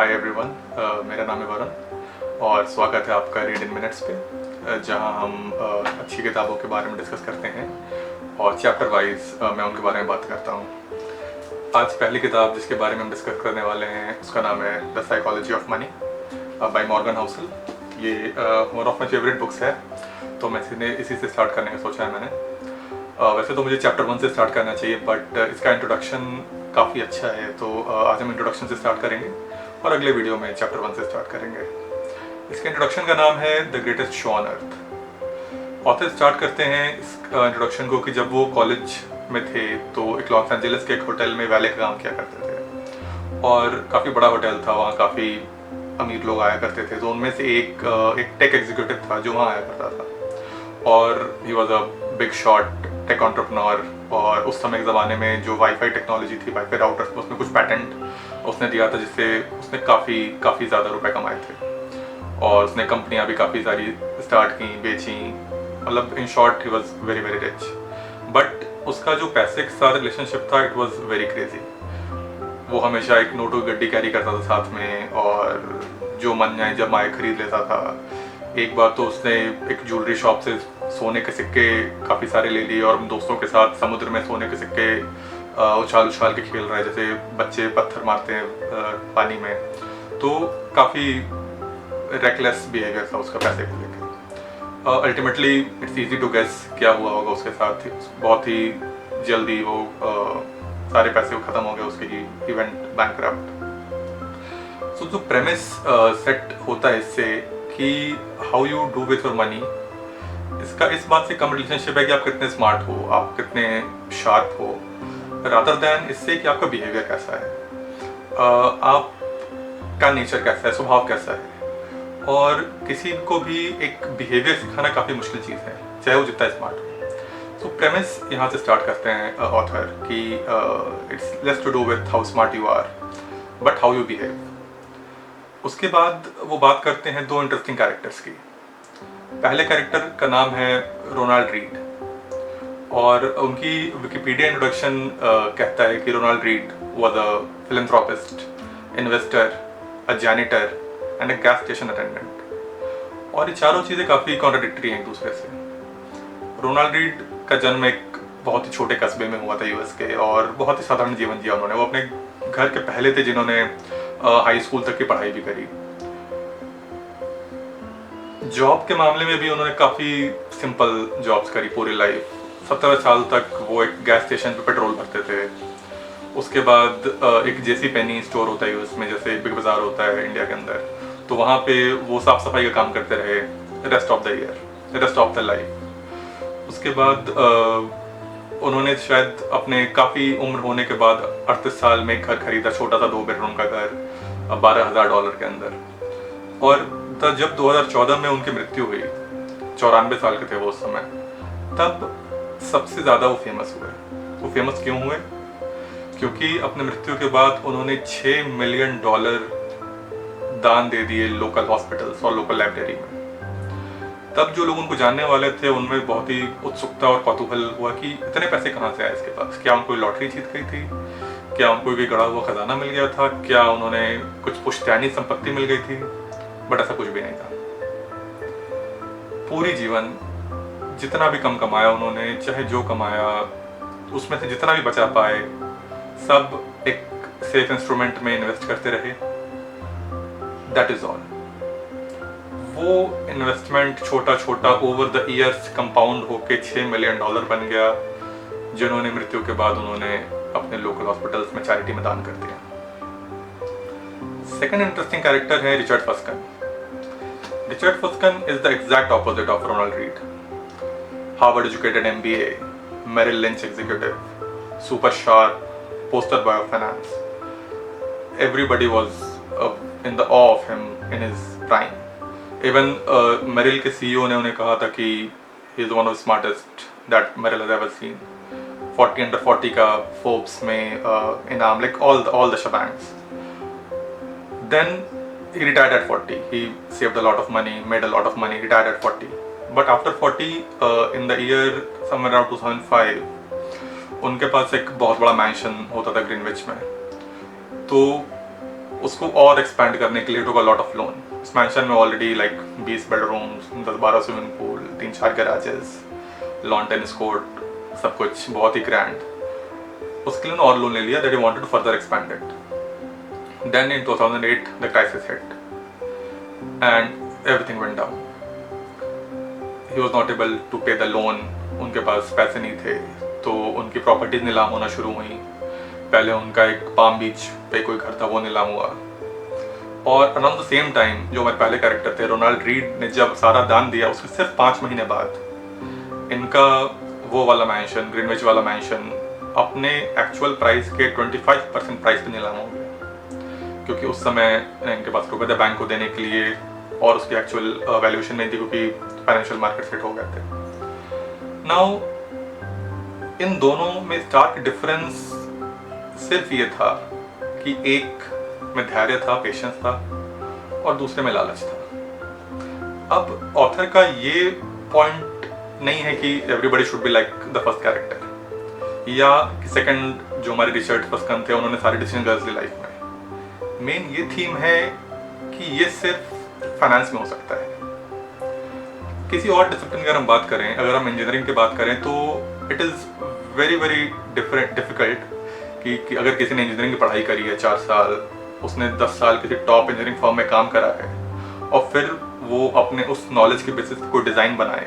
Hi everyone, मेरा नाम है वरुण और स्वागत है आपका रीड इन मिनट्स पे, जहां हम अच्छी किताबों के बारे में डिस्कस करते हैं और चैप्टर वाइज मैं उनके बारे में बात करता हूं। आज पहली किताब जिसके बारे में हम डिस्कस करने वाले हैं उसका नाम है the psychology of money by Morgan Housel. ये one of my favourite books है, तो मैं इसी से स्टार्ट करने का सोचा है मैंने। वैसे तो मुझे चैप्टर 1 से स्टार्ट करना चाहिए, बट इसका इंट्रोडक्शन काफ़ी अच्छा है, तो आज हम इंट्रोडक्शन से स्टार्ट करेंगे और अगले वीडियो में चैप्टर 1 से स्टार्ट करेंगे। इसके इंट्रोडक्शन का नाम है the greatest show on earth. Author start करते हैं इस इंट्रोडक्शन को कि जब वो कॉलेज में थे तो एक लॉस एंजलिस के एक होटल में वैले का काम किया करते थे और काफ़ी बड़ा होटल था, वहाँ काफ़ी अमीर लोग आया करते थे। तो उनमें से एक टेक एग्जीक्यूटिव था जो वहाँ आया करता था और he was a big shot take entrepreneur. और उस समय के ज़माने में जो वाईफाई टेक्नोलॉजी थी, वाईफाई राउटर्स, उसमें कुछ पैटेंट उसने दिया था जिससे उसने काफ़ी ज़्यादा रुपए कमाए थे और उसने कंपनियां भी काफ़ी सारी स्टार्ट की, बेची। मतलब in short he was very very rich, but उसका जो पैसे के साथ रिलेशनशिप था इट वॉज वेरी क्रेजी। वो हमेशा एक नोटों की गड्डी कैरी करता था साथ में और जो मन जाए जब आए खरीद लेता था। एक बार तो उसने एक ज्वेलरी शॉप से सोने के सिक्के काफ़ी सारे ले लिए और दोस्तों के साथ समुद्र में सोने के सिक्के उछाल उछाल के खेल रहा है जैसे बच्चे पत्थर मारते हैं पानी में। तो काफ़ी रेकलेस बिहेवियर था उसका पैसे को लेकर। Ultimately it's easy to guess क्या हुआ होगा उसके साथ। बहुत ही जल्दी वो सारे पैसे ख़त्म हो गए उसके, ही वेंट बैंकरप्ट। सो जो प्रेमिस सेट होता है इससे कि how you do with your money, इसका इस बात से कम रिलेशनशिप है कि आप कितने स्मार्ट हो, आप कितने शार्प हो, रादर दैन इससे कि आपका बिहेवियर कैसा है, आपका नेचर कैसा है, स्वभाव कैसा है। और किसी को भी एक बिहेवियर सिखाना काफ़ी मुश्किल चीज़ है, चाहे वो जितना स्मार्ट हो। तो प्रेमिस यहाँ से स्टार्ट करते हैं ऑथर कि it's less to do with how smart you are but how you behave. उसके बाद वो बात करते हैं दो इंटरेस्टिंग कैरेक्टर्स की। पहले कैरेक्टर का नाम है रोनाल्ड रीड और उनकी विकिपीडिया इंट्रोडक्शन कहता है कि Ronald Read was a philanthropist, investor, a janitor and a gas station attendant. और ये चारों चीज़ें काफ़ी कॉन्ट्राडिक्टरी हैं एक दूसरे से। रोनाल्ड रीड का जन्म एक बहुत ही छोटे कस्बे में हुआ था यूएस के और बहुत ही साधारण जीवन जिया उन्होंने। वो अपने घर के पहले थे जिन्होंने हाई स्कूल तक की पढ़ाई भी करी। जॉब के मामले में भी उन्होंने काफ़ी सिंपल जॉब्स करी पूरी लाइफ। 17 साल तक वो एक गैस स्टेशन पे पेट्रोल भरते थे। उसके बाद एक जेसी पेनी स्टोर होता है यूएस में, जैसे बिग बाजार होता है इंडिया के अंदर, तो वहाँ पे वो साफ सफाई का काम करते रहे rest of the year, rest of the life. उसके बाद उन्होंने शायद अपने काफ़ी उम्र होने के बाद 38 साल में एक घर खरीदा, छोटा सा 2 बेडरूम का घर, $12,000 के अंदर। और जब 2014 में उनकी मृत्यु हुई, 94 साल के थे वो उस समय, तब सबसे ज़्यादा वो फेमस हुए। वो फेमस क्यों हुए? क्योंकि अपने मृत्यु के बाद उन्होंने $6 मिलियन दान दे दिए लोकल हॉस्पिटल्स और लोकल लाइब्रेरी में। तब जो लोग उनको जानने वाले थे उनमें बहुत ही उत्सुकता और कौतूहल हुआ कि इतने पैसे कहाँ से आए इसके पास। क्या उनको लॉटरी जीत गई थी? क्या उनको कोई गड़ा हुआ खजाना मिल गया था? क्या उन्होंने कुछ पुश्तैनी संपत्ति मिल गई थी? बट ऐसा कुछ भी नहीं था। पूरी जीवन जितना भी कम कमाया उन्होंने, चाहे जो कमाया उसमें से जितना भी बचा पाए, सब एक सेफ इंस्ट्रूमेंट में इन्वेस्ट करते रहे। That is all. वो इन्वेस्टमेंट छोटा छोटा ओवर द ईयर्स कंपाउंड होके $6 मिलियन बन गया, जिन्होंने मृत्यु के बाद उन्होंने अपने लोकल हॉस्पिटल्स में चैरिटी में दान कर दिया। सेकंड इंटरेस्टिंग कैरेक्टर है Richard Fuscone. Richard Fuscone is the exact opposite of Ronald Read. Harvard educated MBA, Merrill Lynch executive, super sharp, poster boy of finance. Everybody was in the awe of him in his prime. Even Merrill के CEO ने उन्हें कहा था कि he is one of the smartest that Merrill has ever seen. 40 under 40 का Forbes में इनाम, like all the shebangs. Then he retired at 40. He saved a lot of money, made a lot of money, retired at 40. But after 40, in the year somewhere around 2005, उनके पास एक बहुत बड़ा mention होता था Greenwich में। तो उसको और एक्सपैंड करने के लिए टुक अ लॉट ऑफ लोन। इस मैंशन में already like 20 bedrooms, 10-12 swimming pool, 3-4 garages, lawn tennis court, सब कुछ बहुत ही ग्रैंड। उसके लिए और लोन ले लिया that he wanted to further expand it. Then in 2008 the crisis hit and everything went down. He was not able to pay the loan, उनके पास पैसे नहीं थे, तो उनकी प्रॉपर्टीज नीलाम होना शुरू हुई। पहले उनका एक पाम बीच पे कोई घर था, वो नीलाम हुआ। और अराउंड द सेम टाइम जो हमारे पहले कैरेक्टर थे रोनाल्ड रीड ने जब सारा दान दिया, उसके सिर्फ 5 महीने बाद इनका वो वाला मैंशन, ग्रीनविच वाला मैंशन, अपने एक्चुअल प्राइस के 25% प्राइस पे नीलाम हो गया, क्योंकि उस समय इनके पास रुपए थे बैंक को देने के लिए और उसकी एक्चुअल वैल्यूएशन नहीं थी, क्योंकि फाइनेंशियल मार्केट हिट हो गए थे। नाउ इन दोनों में स्टार्क डिफरेंस सिर्फ ये था कि एक में धैर्य था, पेशेंस था, और दूसरे में लालच था। अब ऑथर का ये पॉइंट नहीं है कि everybody should be like the first character, या सेकंड जो हमारे रिचर्ड फस्कन थे उन्होंने सारे डिसीजन गर्ल्स ली लाइफ में। मेन ये थीम है कि ये सिर्फ फाइनेंस में हो सकता है। किसी और डिसिप्लिन की अगर हम बात करें, अगर हम इंजीनियरिंग की बात करें, तो it is very very difficult कि अगर किसी ने इंजीनियरिंग की पढ़ाई करी है 4 साल, उसने 10 साल किसी टॉप इंजीनियरिंग फर्म में काम करा है, और फिर वो अपने उस नॉलेज के बेसिस पे कोई डिज़ाइन बनाए,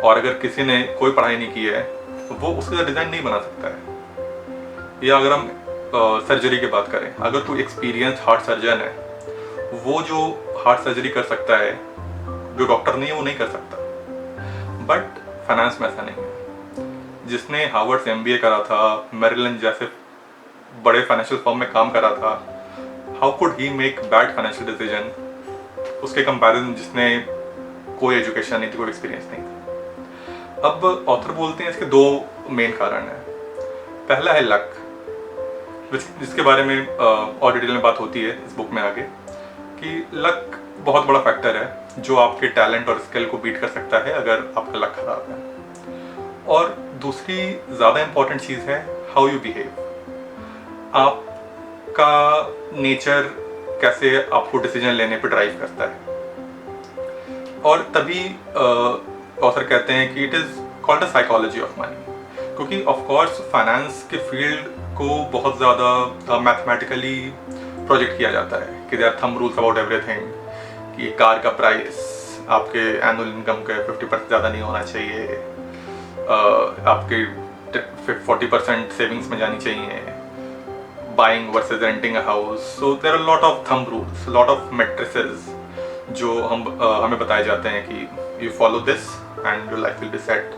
और अगर किसी ने कोई पढ़ाई नहीं की है तो वो उसका डिज़ाइन नहीं बना सकता है। या अगर हम सर्जरी की बात करें, अगर कोई एक्सपीरियंस हार्ट सर्जन है, वो जो हार्ट सर्जरी कर सकता है, जो डॉक्टर नहीं है वो नहीं कर सकता। बट फाइनेंस में ऐसा नहीं है। जिसने हार्वर्ड से MBA करा था, मैरिलैंड जैसे बड़े फाइनेंशियल फर्म में काम करा था, how could he make bad financial decision उसके कंपैरिजन जिसने कोई एजुकेशन नहीं थी, कोई एक्सपीरियंस नहीं था। अब ऑथर बोलते हैं इसके 2 मेन कारण हैं। पहला है लक, जिसके बारे में और डिटेल में बात होती है इस बुक में आगे, कि लक बहुत बड़ा फैक्टर है जो आपके टैलेंट और स्किल को बीट कर सकता है अगर आपका लक खराब है। और दूसरी ज़्यादा इम्पॉर्टेंट चीज़ है हाउ यू बिहेव। आपका नेचर कैसे आपको डिसीजन लेने पे ड्राइव करता है। और तभी ऑथर कहते हैं कि it is called a psychology of money, क्योंकि ऑफ कोर्स फाइनेंस के फील्ड को बहुत ज़्यादा मैथमेटिकली प्रोजेक्ट किया जाता है कि there are thumb rules about everything, कि कार का प्राइस आपके एनुअल इनकम के 50% ज़्यादा नहीं होना चाहिए, आपके 40% सेविंग्स में जानी चाहिए, buying versus renting a house. So there are lot of thumb rules, lot of matrices जो हमें बताए जाते हैं कि you follow this and your life will be set.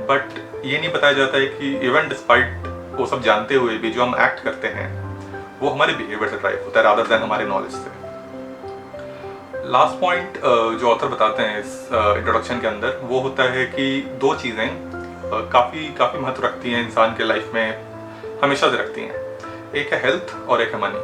But ये नहीं बताया जाता है कि इवन डिस्पाइट वो सब जानते हुए भी जो हम एक्ट करते हैं वो हमारे बिहेवियर से ड्राइव होता है रादर देन हमारे नॉलेज से। लास्ट पॉइंट जो ऑथर बताते हैं इस इंट्रोडक्शन के अंदर, वो होता है कि 2 चीज़ें काफ़ी महत्व रखती हैं इंसान के लाइफ में, हमेशा से रखती हैं। एक है हेल्थ और एक है मनी।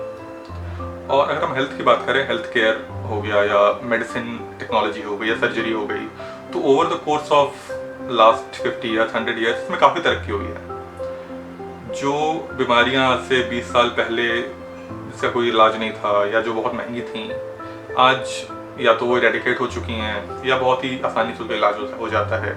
और अगर हम हेल्थ की बात करें, हेल्थ केयर हो गया या मेडिसिन टेक्नोलॉजी हो गई या सर्जरी हो गई, तो over the course of last 50 years 100 years इसमें काफ़ी तरक्की हुई है। जो बीमारियां आज से 20 साल पहले जिसका कोई इलाज नहीं था या जो बहुत महंगी थी, आज या तो वो इरेडिकेट हो चुकी हैं या बहुत ही आसानी से उसका इलाज हो जाता है।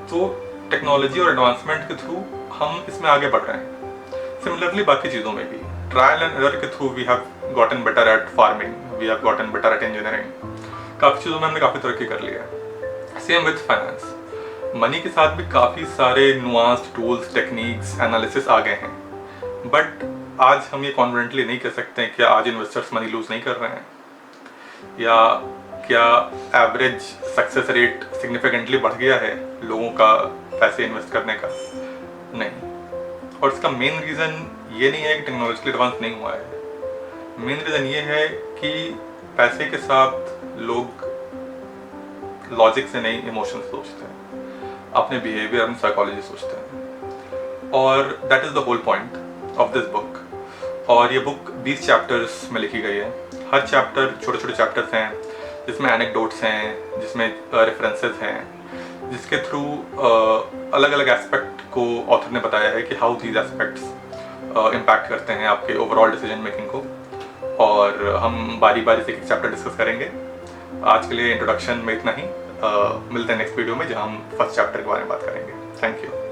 तो टेक्नोलॉजी और एडवांसमेंट के थ्रू हम इसमें आगे बढ़ रहे हैं। सिमिलरली बाकी चीज़ों में भी ट्रायल एंड एरर के through we have gotten better at farming, we have gotten better at engineering. काफ़ी चीज़ों में हमने काफ़ी तरक्की कर लिया है। सेम विथ फाइनेंस, मनी के साथ भी काफ़ी सारे नुआंस्ड टूल्स, टेक्निक्स, एनालिसिस आ गए हैं। बट आज हम ये कॉन्फिडेंटली नहीं कह सकते हैं कि आज इन्वेस्टर्स मनी लूज नहीं कर रहे हैं, या क्या एवरेज सक्सेस रेट सिग्निफिकेंटली बढ़ गया है लोगों का पैसे इन्वेस्ट करने का। नहीं। और इसका मेन रीज़न ये नहीं है कि टेक्नोलॉजिकली एडवांस नहीं हुआ है। मेन रीज़न ये है कि पैसे के साथ लोग लॉजिक से नहीं, इमोशन सोचते हैं, अपने बिहेवियर, अपनी साइकोलॉजी सोचते हैं। और that is the whole point of this book. और ये बुक 20 चैप्टर्स में लिखी गई है। हर चैप्टर छोटे छोटे चैप्टर्स हैं जिसमें एनेक्डोट्स हैं, जिसमें रेफरेंसेस हैं, जिसके थ्रू अलग अलग एस्पेक्ट को ऑथर ने बताया है कि हाउ दीज एस्पेक्ट्स इम्पैक्ट करते हैं आपके ओवरऑल डिसीजन मेकिंग को। और हम बारी बारी से एक चैप्टर डिस्कस करेंगे। आज के लिए इंट्रोडक्शन में इतना ही। मिलते हैं नेक्स्ट वीडियो में जहाँ हम फर्स्ट चैप्टर के बारे में बात करेंगे। Thank you.